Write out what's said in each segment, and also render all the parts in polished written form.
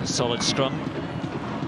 A solid scrum.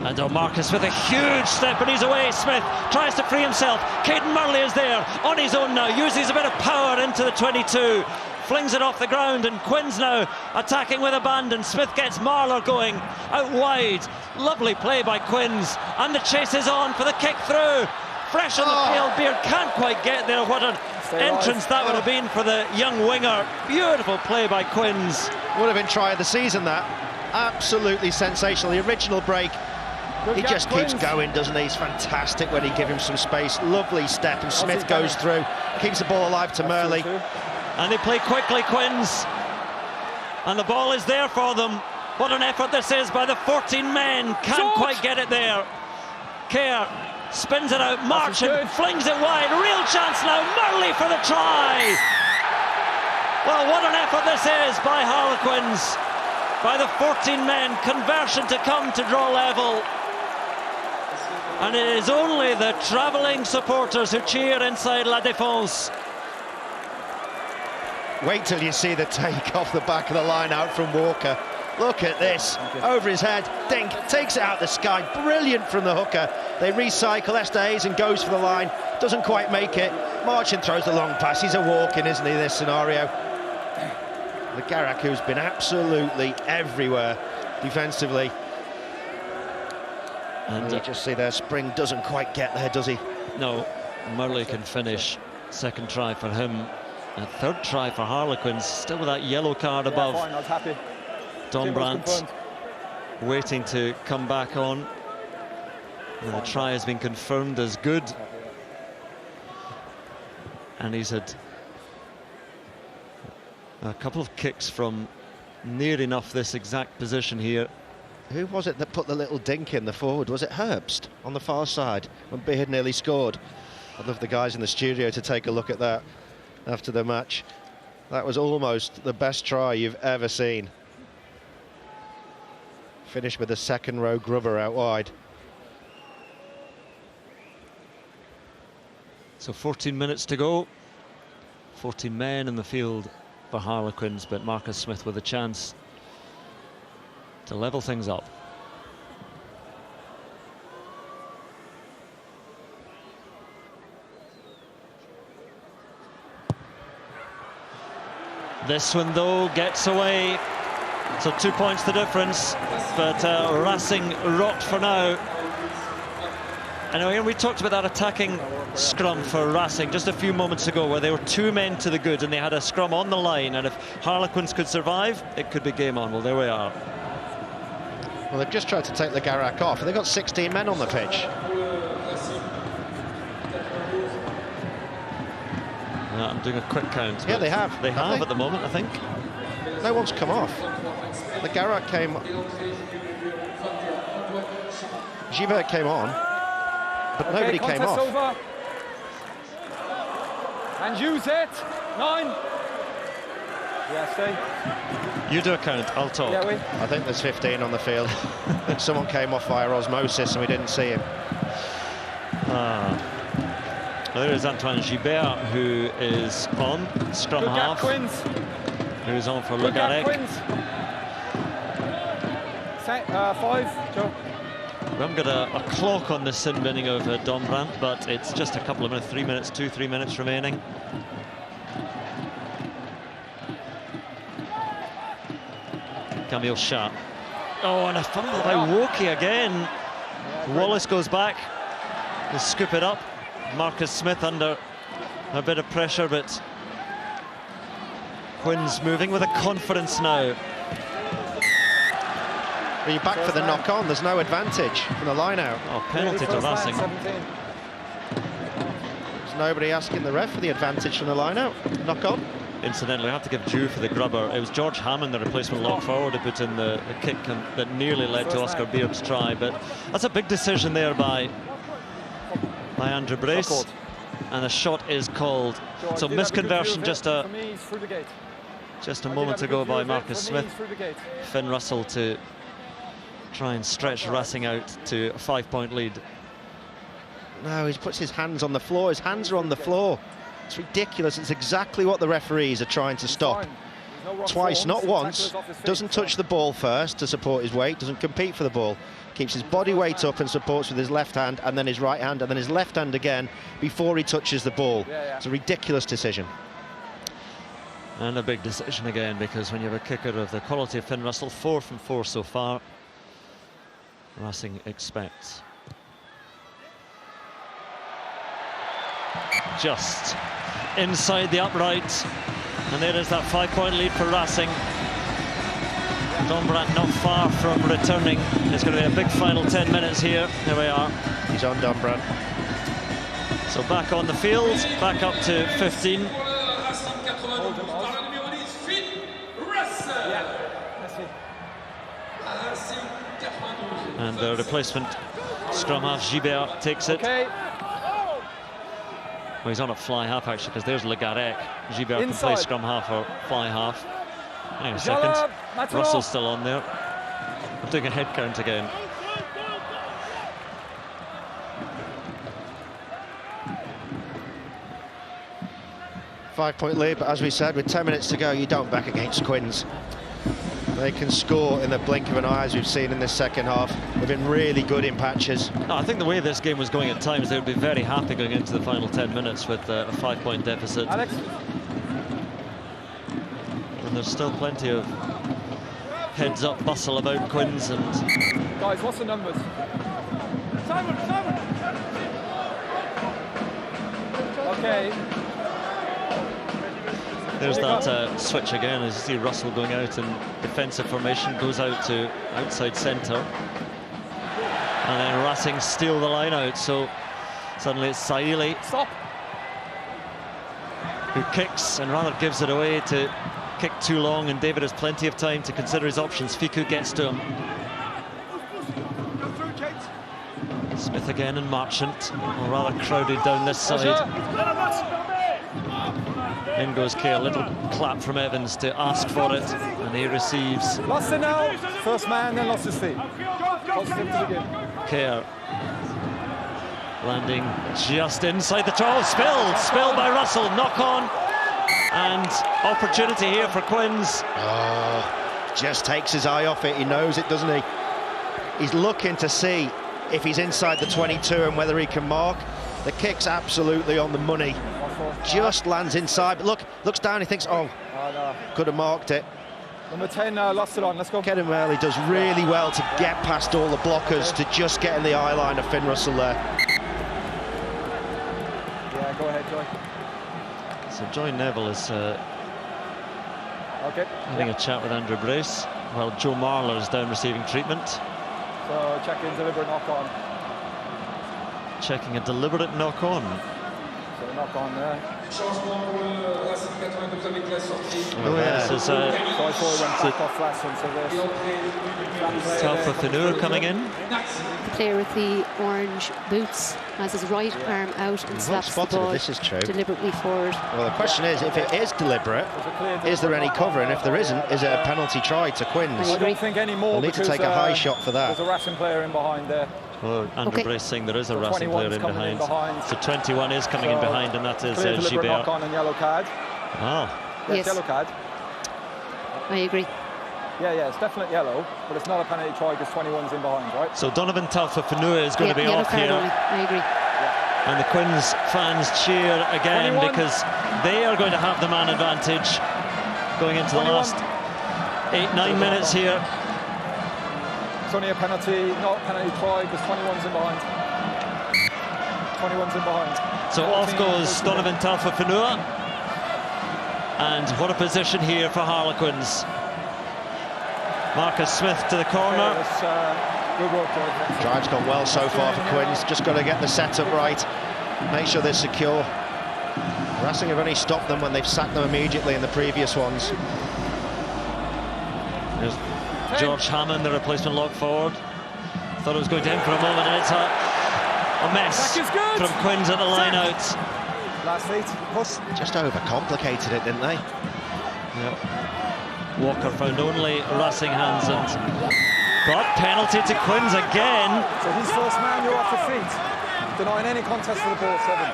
And Marcus with a huge step, and he's away. Smith tries to free himself. Caden Murley is there on his own now, uses a bit of power into the 22. Flings it off the ground, and Quinn's now attacking with abandon. Smith gets Marler going out wide. Lovely play by Quinns, and the chase is on for the kick through. Fresh on the field, Beard can't quite get there. What an entrance that would have been for the young winger. Beautiful play by Quinns. Would have been try of the season, that. Absolutely sensational. The original break. He just keeps going, doesn't he? He's fantastic when he gives him some space. Lovely step, and Smith goes through, keeps the ball alive to Murley. And they play quickly, Quinns. And the ball is there for them. What an effort this is by the 14 men. Can't quite get it there. Kerr spins it out. Marchant flings it wide. Real chance now. Murley for the try. Well, what an effort this is by Harlequins. By the 14 men. Conversion to come to draw level. And it is only the travelling supporters who cheer inside La Défense. Wait till you see the take off the back of the line out from Walker. Look at this, over his head, Dink takes it out the sky, brilliant from the hooker. They recycle, Esterhuizen goes for the line, doesn't quite make it. Marchant throws the long pass, he's a walk-in, isn't he, this scenario? The Garak, who's been absolutely everywhere defensively. And you just see there, Spring doesn't quite get there, does he? No, Murley can finish. Second try for him. A third try for Harlequins, still with that yellow card above. Fine, I was happy. Dombrandt waiting to come back on. And the try has been confirmed as good. And he's had a couple of kicks from near enough this exact position here. Who was it that put the little dink in the forward? Was it Herbst on the far side when Beard nearly scored? I'd love the guys in the studio to take a look at that after the match. That was almost the best try you've ever seen. Finished with a second row grubber out wide. So 14 minutes to go. 14 men in the field for Harlequins, but Marcus Smith with a chance to level things up. This one, though, gets away. So 2 points the difference, but Racing rocked for now. And we talked about that attacking scrum for Racing just a few moments ago, where they were 2 men to the good and they had a scrum on the line, and if Harlequins could survive, it could be game on. Well, there we are. Well, they've just tried to take the Garak off, and they've got 16 men on the pitch. I'm doing a quick count. Yeah, they have. They have at the moment, I think. No one's come off. The Garak came... Givert came on, but nobody came off. Over. And use it. 9. Yeah, stay. You do a count, I'll talk. Yeah, I think there's 15 on the field. Someone came off via osmosis and we didn't see him. Well, there is Antoine Gibert, who is on, scrum half. Who's on for Le Garec. 5, Joe. We haven't got a clock on the sin binning of Dombrandt, but it's just a couple of minutes, 3 minutes, 3 minutes remaining. Camille Chat. Oh, and a fumble by Woki again. Wallace goes back. They scoop it up. Marcus Smith under a bit of pressure, but Quinn's moving with a confidence now. Are you back for the knock-on? There's no advantage from the line-out. Oh, penalty to Racing. There's nobody asking the ref for the advantage from the line-out. Knock-on. Incidentally, I have to give due for the grubber. It was George Hammond, the replacement lock forward, who put in the kick that nearly led to Oscar Beard's try. But that's a big decision there by Andrew Brace. And the shot is called. So misconversion just a moment ago by Marcus Smith. Finn Russell to try and stretch Racing out to a 5-point lead. No, he puts his hands on the floor. His hands are on the floor. It's ridiculous. It's exactly what the referees are trying to stop. twice, not once. Doesn't touch the ball first to support his weight, doesn't compete for the ball. Keeps his body weight up and supports with his left hand, and then his right hand, and then his left hand again before he touches the ball. It's a ridiculous decision. And a big decision again, because when you have a kicker of the quality of Finn Russell, 4 from 4 so far, Racing expects just inside the upright, and there is that 5-point lead for Racing. Dombrandt not far from returning. It's going to be a big final 10 minutes here. Here we are. He's on Dombrandt. So back on the field, back up to 15. And the replacement scrum half, Gibert, takes it. Well, he's on a fly half actually, because there's Le Garec. Gibert can play scrum half or fly half. Hang on a second. Russell's still on there. I'm doing a head count again. Five-point lead, but as we said, with 10 minutes to go, you don't back against Quins. They can score in the blink of an eye, as we've seen in this second half. They've been really good in patches. No, I think the way this game was going at times, they would be very happy going into the final 10 minutes with a 5-point deficit. Alex. And there's still plenty of heads-up bustle about Quins. And guys, what's the numbers? Simon. Okay. There's that switch again, as you see Russell going out in defensive formation, goes out to outside centre. And then Racing steal the line out, so suddenly it's Saili who kicks and rather gives it away to kick too long, and David has plenty of time to consider his options. Fiku gets to him. Smith again and Marchant, or rather crowded down this side. In goes Kerr, a little clap from Evans to ask for it, and he receives. Lost it now, first man, then lost his feet. Kerr landing just inside the toe, spilled by Russell, knock on, and opportunity here for Quins. Oh, just takes his eye off it, he knows it, doesn't he? He's looking to see if he's inside the 22 and whether he can mark. The kick's absolutely on the money. Just lands inside, but looks down, he thinks, oh, no. Could have marked it. Number 10 lost it on, let's go. Kevin Early does really well to get past all the blockers to just get in the eye line of Finn Russell there. Yeah, go ahead, Joy. So Joy Neville is having a chat with Andrew Brace, while Joe Marler is down receiving treatment. So check-in, deliberate knock-on. Checking a deliberate knock-on. So knock on there. Oh yes, there's Talfa Fanur coming in. The player with the orange boots has his right arm out and slaps the ball this is true. deliberately forward. Well, the question is, if it is deliberate, is there any cover? And if there isn't, is it a penalty try to Quins? I don't think any more. We'll need to take a high shot for that. There's a Racing player in behind there. Well, Andrew Brace saying there is a Racing player in behind. So 21 is coming in behind, and that is Gibert. Knock-on and yellow card. Ah. Yes. Yellow card. I agree. Yeah, it's definitely yellow, but it's not a penalty try because 21's in behind, right? So Donovan Talfa Fanua is going to be off here. I agree. And the Quins fans cheer again 21. because they are going to have the man advantage going into 21. The last 8-9 minutes here. It's only a penalty, not a penalty try because 21's in behind. 21's in behind. So off goes Donovan Talfa Fanua. And what a position here for Harlequins. Marcus Smith to the corner. Good work, Joy. Drive's gone well so far for Quins. Just got to get the setup right. Make sure they're secure. Racing have only stopped them when they've sacked them immediately in the previous ones. There's George Hammond, the replacement lock forward. Thought it was going to him for a moment, and it's a mess from Quins at the line out. Last feet. Just overcomplicated it, didn't they? Yep. Walker found only Racing hands, and got penalty to Quins again. So he's first man, you're off the feet. Denying any contest for the ball, 7.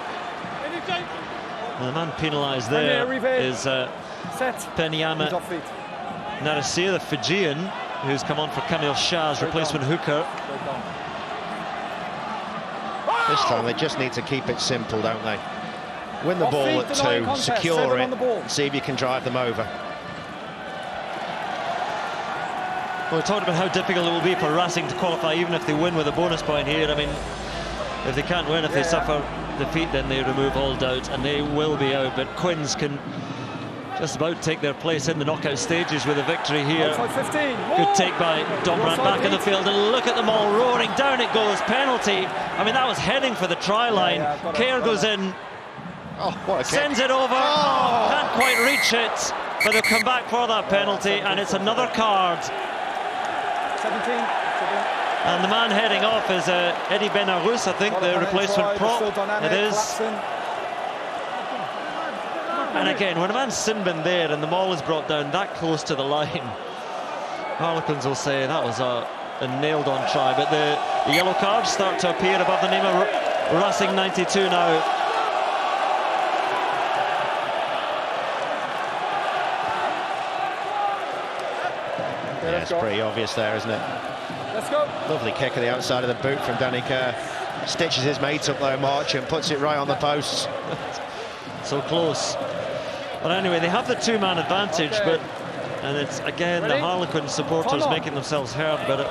And the man penalised there is Penyama Narasir, the Fijian, who's come on for Kamil Shah's replacement hooker. This time they just need to keep it simple, don't they? Win the ball at 2, secure it, and see if you can drive them over. Well, we talked about how difficult it will be for Racing to qualify, even if they win with a bonus point here. I mean, if they can't win, if they suffer defeat, then they remove all doubt, and they will be out. But Quins can just about take their place in the knockout stages with a victory here. Good take by Dombrand back in the field, and look at them all roaring. Down it goes, penalty. I mean, that was heading for the try line. Kerr goes in, sends it over, can't quite reach it, but they'll come back for that penalty, and it's another card. 17. And the man heading off is Eddie Benarous, I think, the replacement prop. It is. And again, when a man's sin bin there and the ball is brought down that close to the line, Harlequins will say that was a nailed-on try. But the yellow cards start to appear above the name of Racing 92 now. Yeah, it's pretty obvious there, isn't it? Let's go. Lovely kick at the outside of the boot from Danny Kerr. Stitches his mate up though, March, and puts it right on the posts. So close. But anyway, they have the two-man advantage, and it's again the Harlequin supporters making themselves heard. But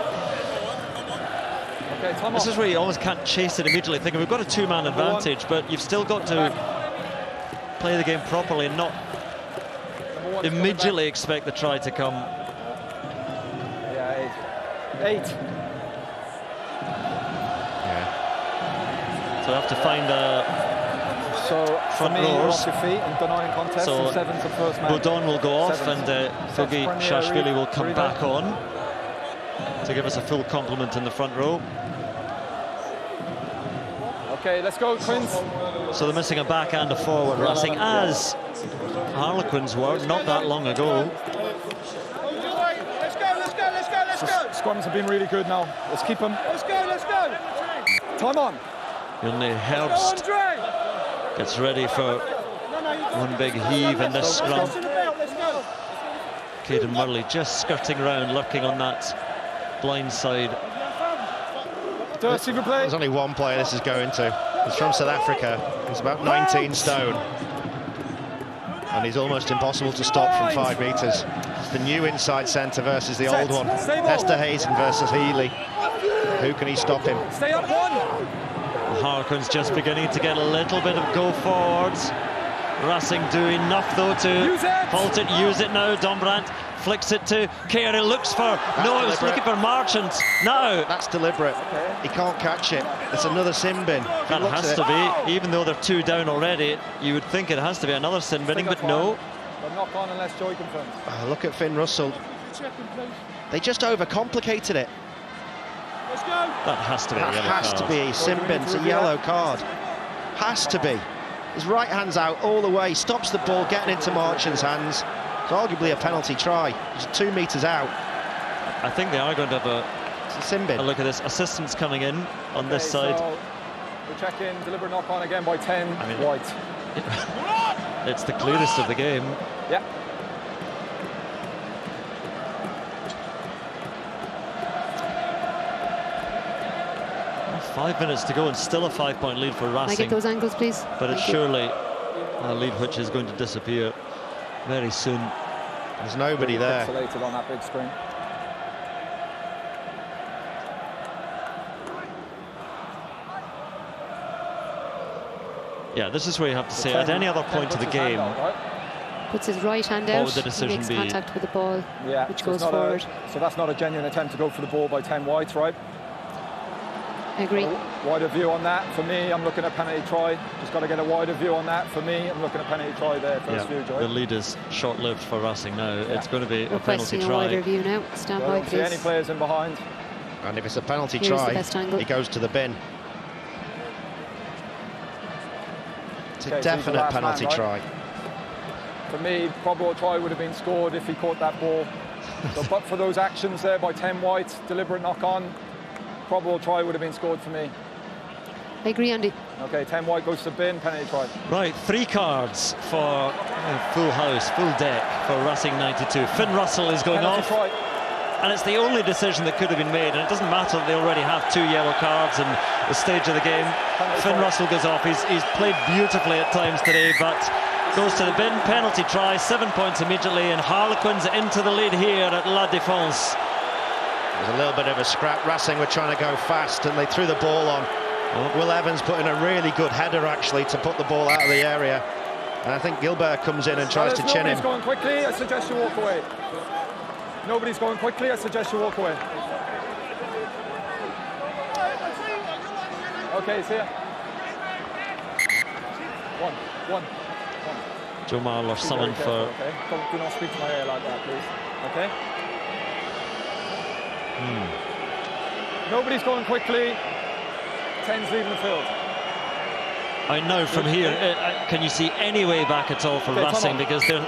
this is where you always can't chase it immediately, thinking we've got a two-man advantage, but you've still got to play the game properly and not immediately expect the try to come. Yeah, 8. Yeah. So I have to find front rowers. So Baudon will go off, and Fogi Shashvili will come back on to give us a full complement in the front row. Okay, let's go, Quins. So they're missing a back and a forward, Racing, as Harlequins were not that long ago. Scrums have been really good now. Let's keep them. Let's go. Time on. Yunne Herbst gets ready for one big heave in this scrum. Caden Murley just skirting around, lurking on that blind side. There's only one player this is going to. He's from South Africa. He's about 19 stone. And he's almost impossible to stop from 5 metres. It's the new inside centre versus the old one. Esterhazen versus Healy. Who can he stop him? Stay up one. Harlequins just beginning to get a little bit of go forwards. Racing do enough though to halt it. Use it now. Dombrand flicks it to Kerr. Looks for it was looking for Marchant. No, that's deliberate. He can't catch it. It's another sin bin. That has to be, even though they're 2 down already. You would think it has to be another sin binning, but no. But not on unless Joy confirms. Look at Finn Russell. They just overcomplicated it. Let's go. That has to be a yellow card. Has to be sin bin. It's a yellow card. Has to be. His right hand's out all the way. Stops the ball getting into Marchant's hands. It's arguably a penalty try. He's 2 metres out. I think they are going to have a sin bin. Look at this. Assistants coming in on this side. So we check in. Deliberate knock on again by 10. I mean, White. It's the clearest of the game. Yeah. Well, 5 minutes to go and still a 5-point lead for Racing. Can I get those angles, please? But it's surely a lead which is going to disappear very soon. There's nobody there. Isolated on that big screen. Yeah, this is where you have to say, at any other point of the game, puts his right hand out, what would the decision makes be? contact with the ball, which goes forward. So that's not a genuine attempt to go for the ball by 10 White, right? I agree. Wider view on that. For me, I'm looking at penalty try. Just got to get a wider view on that. For me, I'm looking at penalty try there. First view, Joy. The lead is short-lived for Racing now. It's going to be a penalty try. A wider view now. Stand by, please. See any players in behind. And if it's a penalty try, he goes to the bin. It's a definite penalty try. For me, probable try would have been scored if he caught that ball. So, but for those actions there by 10 White, deliberate knock on, probable try would have been scored for me. I agree, Andy. Okay, 10 wide goes to the bin, penalty try. Right, 3 cards for full house, full deck for Racing 92. Finn Russell is going Penalty off. try. And it's the only decision that could have been made, and it doesn't matter that they already have 2 yellow cards in the stage of the game. Finn Russell goes off. He's played beautifully at times today, but goes to the bin. Penalty try, 7 points immediately, and Harlequins into the lead here at La Défense. There's a little bit of a scrap. Racing were trying to go fast, and they threw the ball on. Will Evans put in a really good header, actually, to put the ball out of the area. And I think Gilbert comes in and tries to chin him. Nobody's going quickly, I suggest you walk away. Nobody's going quickly, I suggest you walk away. Okay, see ya. One. Joe Marler summoned for... Okay, do not speak to my ear like that, please. Okay? Nobody's going quickly. 10's leaving the field. I know from here, can you see any way back at all for Racing? Because they're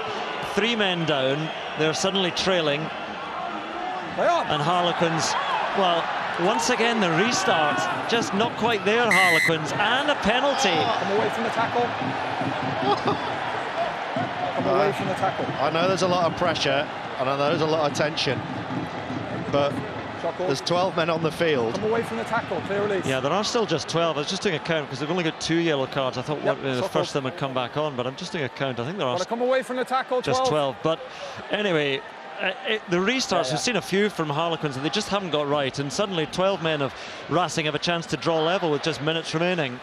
3 men down, they're suddenly trailing. And Harlequins, well, once again the restart, just not quite there, Harlequins, and a penalty. Come away from the tackle. Come away from the tackle. I know there's a lot of pressure, and I know there's a lot of tension, but there's 12 men on the field. Come away from the tackle, clear release. Yeah, there are still just 12. I was just doing a count because they've only got 2 yellow cards. I thought the first of them would come back on, but I'm just doing a count. I think there are come away from the tackle, just 12. But anyway, the restarts, we've seen a few from Harlequins that they just haven't got right, and suddenly 12 men of Racing have a chance to draw level with just minutes remaining.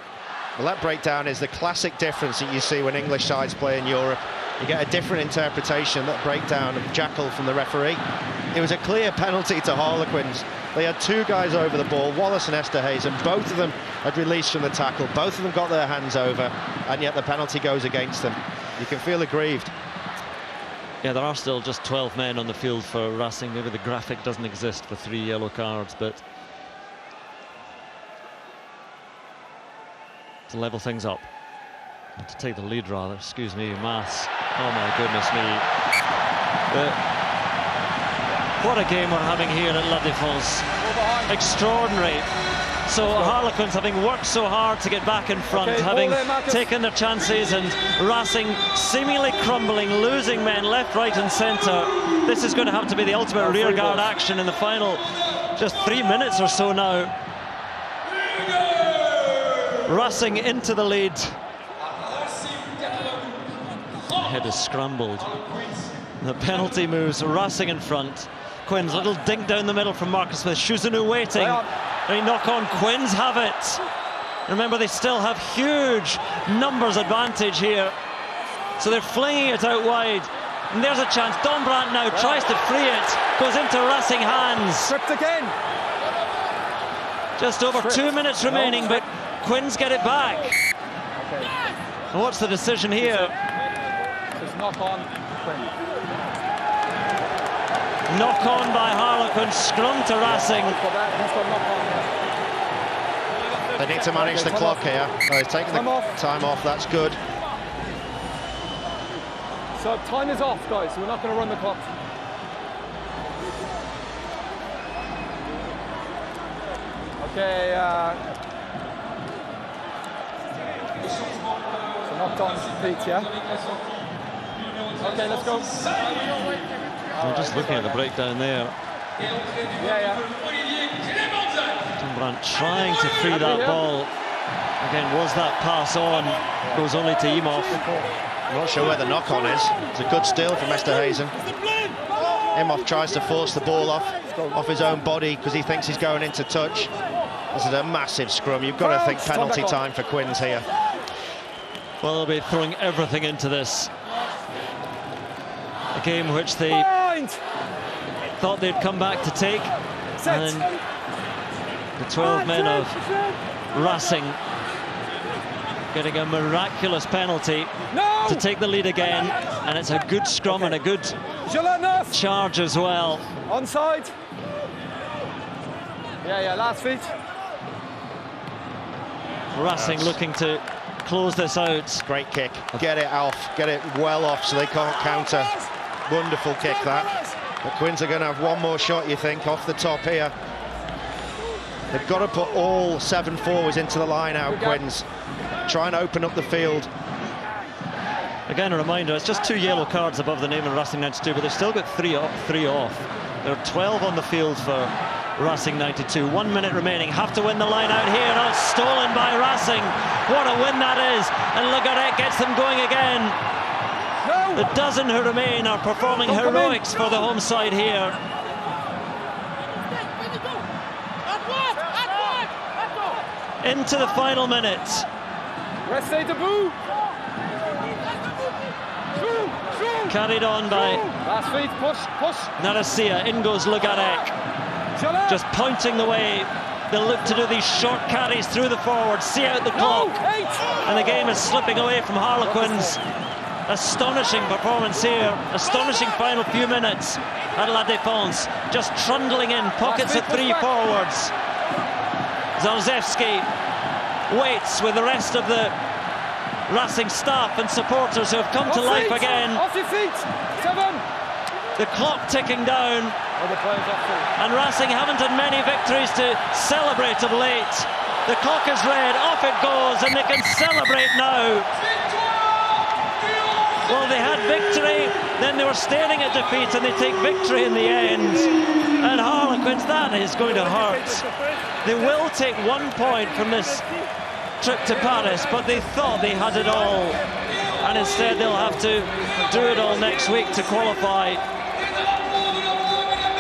Well, that breakdown is the classic difference that you see when English sides play in Europe. You get a different interpretation, that breakdown of jackal from the referee. It was a clear penalty to Harlequins. They had 2 guys over the ball, Wallace and Esterhazy. Both of them had released from the tackle. Both of them got their hands over, and yet the penalty goes against them. You can feel aggrieved. Yeah, there are still just 12 men on the field for Racing. Maybe the graphic doesn't exist for 3 yellow cards, but to level things up. To take the lead, rather. Excuse me, maths. Oh my goodness me. What a game we're having here at La Défense. Extraordinary. So Harlequins, having worked so hard to get back in front, having taken their chances, and Racing seemingly crumbling, losing men left, right and centre. This is going to have to be the ultimate rearguard action in the final just 3 minutes or so now. Racing into the lead. The head is scrambled. The penalty moves Racing in front. Quinn's little dink down the middle from Marcus Smith. Shuzanu waiting. They knock on. Quins have it. Remember, they still have huge numbers advantage here. So they're flinging it out wide. And there's a chance. Dombrandt now tries to free it. Goes into Racing hands. Stripped again. Just over 2 minutes remaining, but Quins get it back. Okay. And what's the decision here? Just knock on Quinn. Knock on by Harlequins, scrum to Racing. They need to manage the clock here. Oh, he's taking the time off, that's good. So time is off, guys, so we're not going to run the clock. Okay, so knocked on Pete, yeah? Okay, let's go. I'm just looking at the breakdown there. Yeah. Dombrandt trying to free that ball. Again, was that pass on? Goes only to Imhoff. I'm not sure where the knock-on is. It's a good steal from Esterhazy. Imhoff tries to force the ball off his own body because he thinks he's going into touch. This is a massive scrum. You've got to think penalty time for Quins here. Well, they'll be throwing everything into this. A game which they thought they'd come back to take. And the 12 men of Racing getting a miraculous penalty to take the lead again. And it's a good scrum and a good charge as well. Onside. Yeah, last feet. Racing looking to close this out. Great kick. Get it off. Get it well off so they can't counter. Wonderful kick that. The Quins are going to have one more shot, you think, off the top here. They've got to put all 7 forwards into the line out, Quins. try and open up the field. Again, a reminder, it's just 2 yellow cards above the name of Racing 92, but they've still got three off. There are 12 on the field for Racing 92. 1 minute remaining. Have to win the line out here. Oh, stolen by Racing. What a win that is. And Legaret gets them going again. No. The dozen who remain are performing heroics for the home side here. Into the final minute. Restez debout. Carried on by Last feet, push. Narasia. In goes Legaret. Just pointing the way. They'll look to do these short carries through the forward, see out the clock. And the game is slipping away from Harlequins. Astonishing performance here. Astonishing final few minutes at La Défense. Just trundling in, pockets of 3 forwards. Zalzewski waits with the rest of the Racing staff and supporters who have come to life again. Off your feet. 7. The clock ticking down. And Racing haven't had many victories to celebrate of late. The clock is red, off it goes, and they can celebrate now. Well, they had victory, then they were staring at defeat, and they take victory in the end. And Harlequins, that is going to hurt. They will take 1 point from this trip to Paris, but they thought they had it all. And instead they'll have to do it all next week to qualify.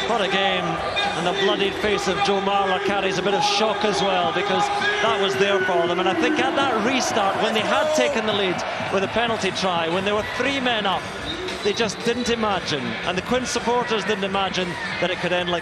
What a game. And the bloodied face of Joe Marler carries a bit of shock as well, because that was there for them. And I think at that restart, when they had taken the lead with a penalty try, when there were 3 men up, they just didn't imagine, and the Quins supporters didn't imagine, that it could end like this.